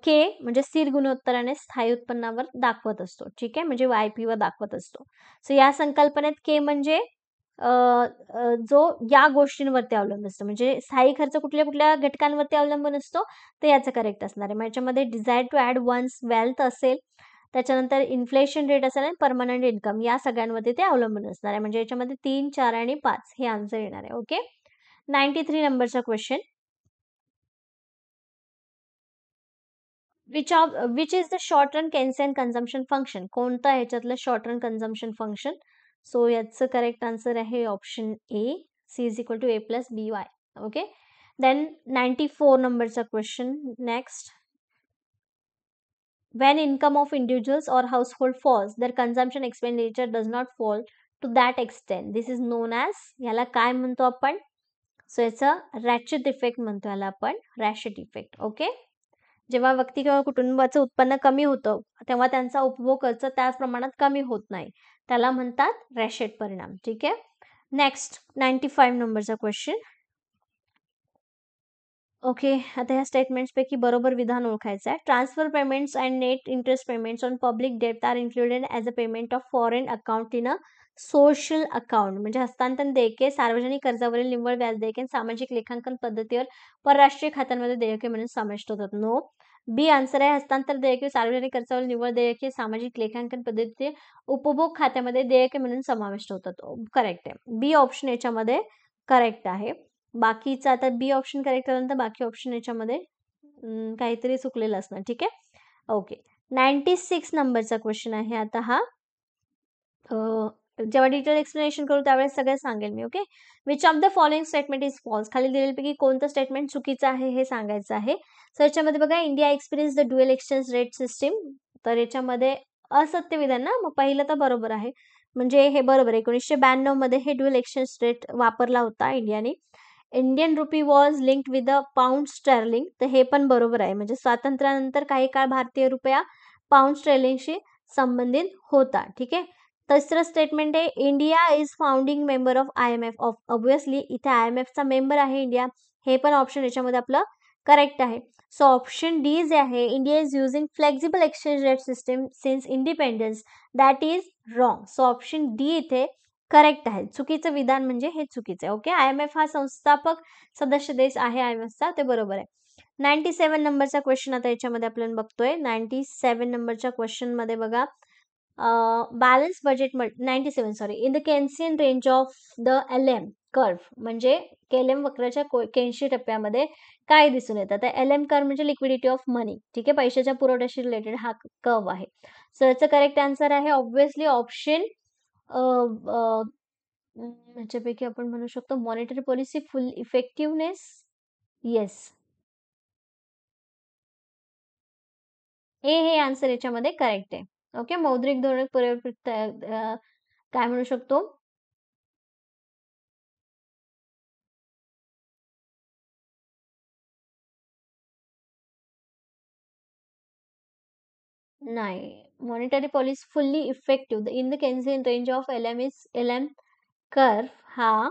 के म्हणजे स्थिर गुणोत्तराने स्थायी उत्पन्नावर दाखवत असतो. ठीक आहे. म्हणजे YP वर दाखवत असतो. सो या संकल्पनेत के म्हणजे जो या गोष्टींवरती अवलंबून असतो. म्हणजे स्थायी खर्च कुठल्या कुठल्या घटकांवरती अवलंबून असतो तर याचं करेक्ट असणार आहे. याच्यामध्ये desire to add one's wealth असेल, त्याच्यानंतर इन्फ्लेशन रेट असेल आणि परमनंट इन्कम या सगळ्यांवरती ते अवलंबून असणार आहे. म्हणजे याच्यामध्ये 3, 4 आणि 5 हे आन्सर येणार आहे. ओके. 93 नंबरचा question. Which is the short run Keynesian consumption function? कोणतं ह्याच्यातलं short run consumption function? So याचं करेक्ट आन्सर आहे option A. C is equal to A plus BY. Okay. Then 94 numberचा question next. When income of individuals or household falls, their consumption expenditure does not fall to that extent. This is known as, याला काय म्हणतो आपण? So याचा रॅचेट effect म्हणतो याला आपण, रॅशेट effect. Okay. जेव्हा व्यक्ती किंवा कुटुंबाचं उत्पन्न कमी होतं तेव्हा त्यांचा उपभोग खर्च त्याच प्रमाणात कमी होत नाही, त्याला म्हणतात रॅशेट परिणाम. ठीक आहे. नेक्स्ट 95 नंबरचा क्वेश्चन. ओके. आता ह्या स्टेटमेंट्स पैकी बरोबर विधान ओळखायचं आहे. Transfer payments and net interest payments on public debt are included as a payment of foreign account in a social account. म्हणजे हस्तांतरण देयके, सार्वजनिक कर्जावरील निव्वळ व्याज देयके, सामाजिक लेखांकन पद्धतीवर परराष्ट्रीय खात्यांमध्ये देयके म्हणून समाविष्ट होतात. नो. बी आन्सर आहे. हस्तांतर देयके, सार्वजनिक खर्चावरील निव्वळ देयके, सामाजिक लेखांकन पद्धती उपभोग खात्यामध्ये देयके म्हणून समाविष्ट होतात. करेक्ट आहे. बी ऑप्शन याच्यामध्ये करेक्ट आहे. बाकीचं आता बी ऑप्शन करेक्ट आल्यानंतर बाकी ऑप्शन याच्यामध्ये काहीतरी चुकलेलं असणार. ठीक आहे. ओके. 96 नंबरचा क्वेश्चन आहे आता हा. जेव्हा डिटेल एक्सप्लेनेशन करू त्यावेळेस सगळं सांगेल मी. Okay. Which of the following statement is false. खाली दिलेल्यापैकी कोणतं स्टेटमेंट चुकीचं आहे हे सांगायचं आहे. सो याच्यामध्ये बघा, India experience the dual exchange rate system. तर याच्यामध्ये असत्य विधान ना, मग पहिलं तर बरोबर आहे. म्हणजे हे बरोबर आहे. 1992 मध्ये हे ड्युअल एक्सचेंज रेट वापरला होता इंडियाने. Indian rupee was linked with the pound sterling. तर हे पण बरोबर आहे. म्हणजे स्वातंत्र्यानंतर काही काळ भारतीय रुपया पाऊंड स्टर्लिंगशी संबंधित होता. ठीक आहे. तिसरं स्टेटमेंट आहे, India is founding member of IMF. Obviously इथे IMFचा मेंबर आहे इंडिया. हे पण ऑप्शन याच्यामध्ये आपलं करेक्ट आहे. सो ऑप्शन डी जे आहे, India is using flexible exchange rate system since independence. That is wrong. So option D इथे करेक्ट आहे. चुकीचं विधान म्हणजे हे चुकीचं आहे. ओके. IMF हा संस्थापक सदस्य देश आहे IMFचा, ते बरोबर आहे. 97 नंबरचा क्वेश्चन आता याच्यामध्ये आपण बघतोय. 97 नंबरच्या क्वेश्चन मध्ये बघा, balance budget 97 sorry, in the Keynesian range of the LM curve. म्हणजे केलेम वक्राच्या 81 टप्प्यामध्ये काय दिसून येतं. तर LM कर्व म्हणजे लिक्विडिटी ऑफ मनी. ठीक आहे. पैशाच्या पुरवठ्याशी रिलेटेड हा कर्व आहे. सो याचं करेक्ट आन्सर आहे ऑब्विसली ऑप्शन ह्याच्यापैकी आपण म्हणू शकतो monetary policy full effectiveness. Yes, A हे आन्सर याच्यामध्ये करेक्ट आहे. ओके. मौद्रिक धोरण काय म्हणू शकतो, नाही. Monetary policy fully effective in the Keynesian range of LM curve हा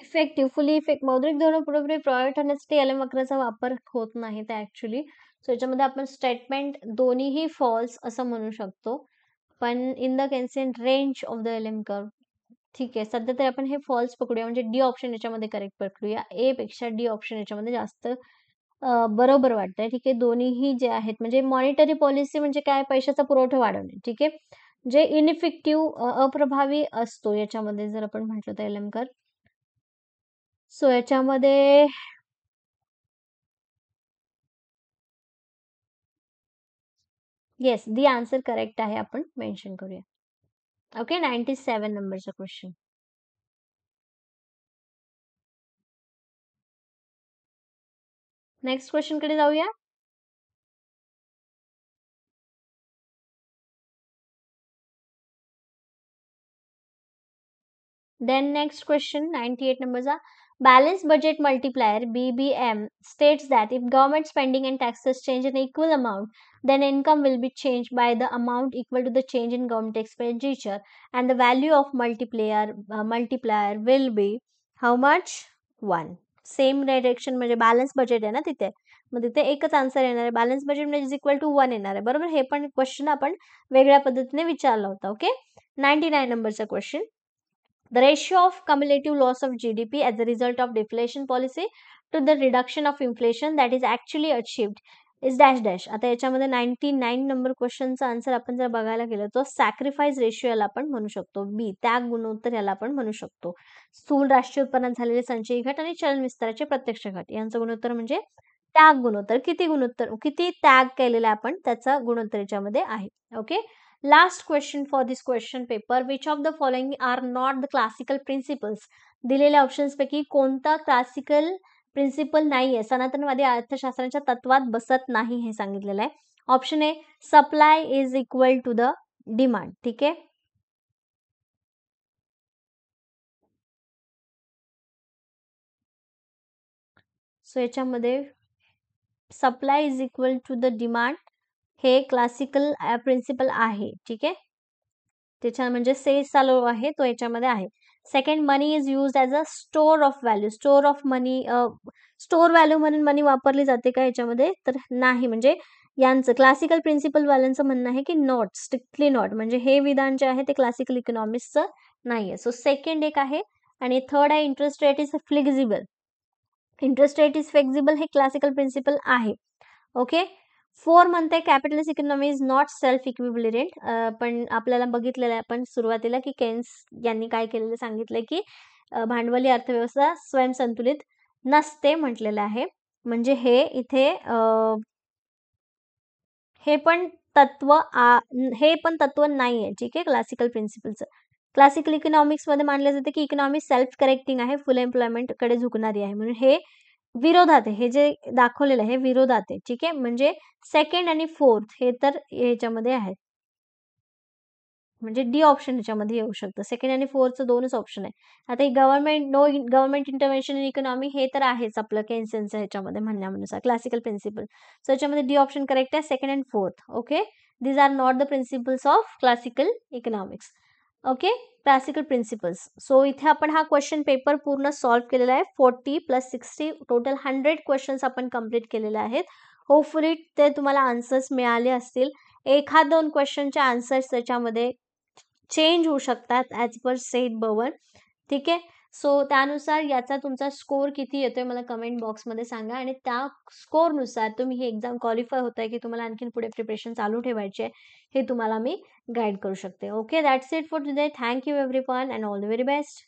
इफेक्टिव्ह फुली इफेक्ट मौद्रिक धोरण पुरेपूर प्रभावी ठरण्यासाठी LM वक्राचा वापर होत नाही ते ऍक्च्युली. सो याच्यामध्ये आपण स्टेटमेंट दोन्हीही फॉल्स असं म्हणू शकतो. पण in the Keynesian range of the LM curve, ठीक आहे, सध्या तरी आपण हे फॉल्स पकडूया. म्हणजे डी ऑप्शन याच्यामध्ये करेक्ट पकडूया. ए पेक्षा डी ऑप्शन याच्यामध्ये जास्त बरोबर वाटतंय. ठीक आहे. दोन्हीही जे आहेत, म्हणजे मॉनिटरी पॉलिसी म्हणजे काय, पैशाचा पुरवठा वाढवणे. ठीक आहे. जे इनइफेक्टिव्ह अप्रभावी असतो याच्यामध्ये जर आपण म्हटलं तर LM कर्व. सो याच्यामध्ये येस, दी आन्सर करेक्ट आहे, आपण मेन्शन करूया. ओके. 97 नंबरचा क्वेश्चन. नेक्स्ट क्वेश्चन कडे जाऊया. Then next question, 98 number. Balanced budget multiplier BBM states that if government spending and taxes change in equal amount, then income will be changed by the amount equal to the change in government expenditure, and the value of multiplier will be how much? 1. Same direction म्हणजे balance budget आहे ना तिथे, मग तिथे एकच answer येणार आहे. Balance budget म्हणजे इज इक्वल टू 1 येणार आहे. बरोबर. हे पण क्वेश्चन आपण वेगळ्या पद्धतीने विचारला होता. ओके. 99 नंबरचा question. The ratio of cumulative loss of GDP as a result of deflation policy to the reduction of inflation that is actually achieved is dash dash. आता याच्यामध्ये 99 नंबर क्वेश्चनचा आन्सर आपण जर बघायला गेलो तर सॅक्रिफाईस रेशिओ याला आपण म्हणू शकतो. बी त्याग गुणोत्तर याला आपण म्हणू शकतो. स्थूल राष्ट्रीय उत्पन्नात झालेले संचयी घट आणि चलन विस्ताराचे प्रत्यक्ष घट यांचं गुणोत्तर म्हणजे त्याग गुणोत्तर. किती त्याग केलेला आपण त्याचा गुणोत्तर याच्यामध्ये आहे. Okay. Last question for this question paper. Which of the following are not the classical principles. दिलेल्या ऑप्शन्स पैकी कोणता क्लासिकल प्रिन्सिपल नाहीये, सनातनवादी अर्थशास्त्राच्या तत्वात बसत नाही हे सांगितलेलं आहे. Option A supply is equal to the demand. ठीक आहे. सो याच्यामध्ये supply is equal to the demand हे क्लासिकल प्रिन्सिपल आहे. ठीक आहे. त्याच्या म्हणजे सेस चालू आहे तो याच्यामध्ये आहे. Second, money is use as a store of value. Store of money, store value म्हणून मनी वापरली जाते का याच्यामध्ये, तर नाही. म्हणजे यांचं क्लासिकल प्रिन्सिपल वाल्यांचं म्हणणं आहे की नॉट, स्ट्रिक्टली नॉट. म्हणजे हे विधान जे आहे ते क्लासिकल इकॉनॉमिक्सचं नाहीये. सो सेकंड एक आहे. आणि थर्ड आहे interest rate is flexible. Interest rate is flexible हे क्लासिकल प्रिन्सिपल आहे. ओके. 4 म्हणते capitalist economy is not self equilibriant. पण आपल्याला बघितलेलं आहे आपण सुरुवातीला की केन्स यांनी काय केलेलं सांगितलंय की भांडवली अर्थव्यवस्था स्वयंसंतुलित नसते म्हटलेलं आहे. म्हणजे हे इथे हे पण तत्व नाहीये. ठीक आहे. क्लासिकल प्रिन्सिपलचं. क्लासिकल इकॉनॉमिक्स मध्ये मानले जाते की इकॉनॉमी सेल्फ करेक्टिंग आहे, फुल एम्प्लॉयमेंट कडे झुकणारी आहे. म्हणून हे विरोधात आहे. हे जे दाखवलेलं आहे हे विरोधात आहे. ठीक आहे. म्हणजे सेकंड आणि फोर्थ हे तर ह्याच्यामध्ये आहेत. म्हणजे डी ऑप्शन ह्याच्यामध्ये येऊ शकतं. सेकंड आणि फोर्थचं दोनच ऑप्शन आहे. आता ही गव्हर्नमेंट इंटरव्हेन्शन इन इकॉनॉमी हे तर आहेच आपलं केन्सनचं ह्याच्यामध्ये म्हणण्यानुसार क्लासिकल प्रिन्सिपल. सो याच्यामध्ये डी ऑप्शन करेक्ट आहे, second and fourth. Okay. These are not the principles of classical economics. Okay. Classical principles. So इथे आपण हा क्वेश्चन पेपर पूर्ण सॉल्व्ह केलेला आहे. 40 + 60 टोटल 100 क्वेश्चन्स आपण कंप्लीट केलेले आहेत. होपफुली ते तुम्हाला आन्सर्स मिळाले असतील. एखाद 2 क्वेश्चनचे आन्सर्स त्याच्यामध्ये चेंज होऊ शकतात ॲज पर सेट बर्वन. ठीक आहे. सो त्यानुसार याचा तुमचा स्कोर किती येतोय मला कमेंट बॉक्समध्ये सांगा. आणि त्या स्कोरनुसार तुम्ही ही एक्झाम क्वालिफाय होताय की तुम्हाला आणखीन पुढे प्रिपरेशन चालू ठेवायची आहे हे तुम्हाला मी गाईड करू शकते. Okay. That's it for today. Thank you everyone and all the very best.